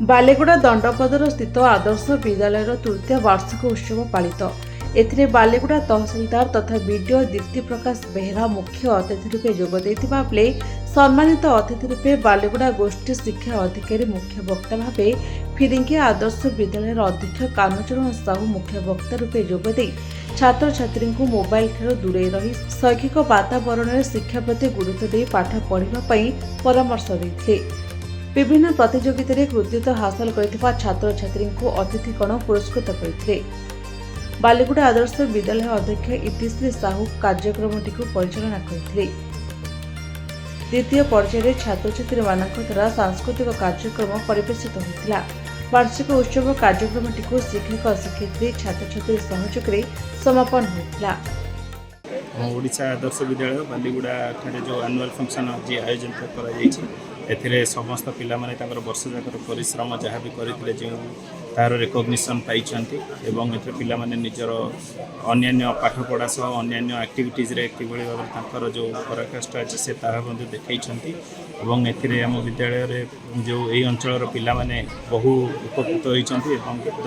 बालेगुड़ा दंडपदर स्थित आदर्श विद्यालय तृतीय वार्षिक उत्सव पालित। एथिरे बालेगुड़ा तहसिलदार तथा बीडीओ दीप्ति प्रकाश बेहरा मुख्य अतिथि रूपे जोगदेइथिबा बेले सम्मानित अतिथि रूपे बालेगुड़ा गोष्ठी शिक्षा अधिकारी मुख्य वक्ता भावे फिरिंगिया आदर्श विद्यालय अध्यक्ष कानचरण साहू मुख्य वक्ता रूपे जोगदे छात्र छात्री को मोबाइल ठारू दूरे रही शैक्षिक वातावरण में शिक्षा प्रति गुरुत्व दे पाठ पढ़ाई परामर्श देते। विभिन्न प्रतियोगिता कृतित्व हासिल कर छात्र छात्री को अतिथिगण पुरस्कृत करते। बालेगुड़ा आदर्श विद्यालय अध्यक्ष इतिश्री साहू कार्यक्रमटी परिचालना करते। द्वितीय पर्यायर छात्र छात्री द्वारा सांस्कृतिक कार्यक्रम परिवेशित होता। वार्षिक उत्सव कार्यक्रमटी शिक्षक शिक्षयित्री छात्र छात्री सहयोग में समापन होता। ओडिशा आदर्श विद्यालय बालीगुड़ा ठारे जो एनुअल फंक्शन आज आयोजन कर समस्त पिला माने वर्ष जाकर परिश्रम जहाँ भी करते जो तार रिकग्निशन पाई पिला माने निजर अन्य पाठपढ़ा सह अन्य एक्टिविटीज भाव जो पराकाष्ठा अच्छे से देखते आम विद्यालय जो यही अंचल पिला माने बहु उपकृत होती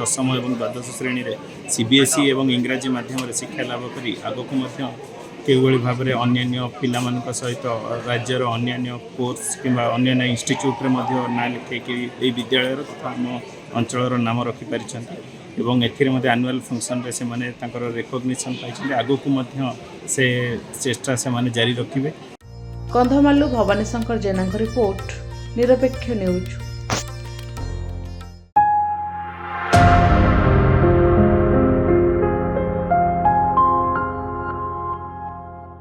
दशम और द्वादश श्रेणी में सीबीएसई और इंग्राजी माध्यम शिक्षा लाभ कर आगक किभली भाव में अन्य पिला सहित राज्यर अन्य कोर्स कि अन्य इंस्टीट्यूट ना लिखे विद्यालय तथा आम अंचल नाम रखिपारी एनुअल फंक्शन रे से माने रिकग्निशन पाई आगक से चेष्टा से जारी रखिए। कंधमालू भवानी शंकर जेना रिपोर्ट निरपेक्ष न्यूज।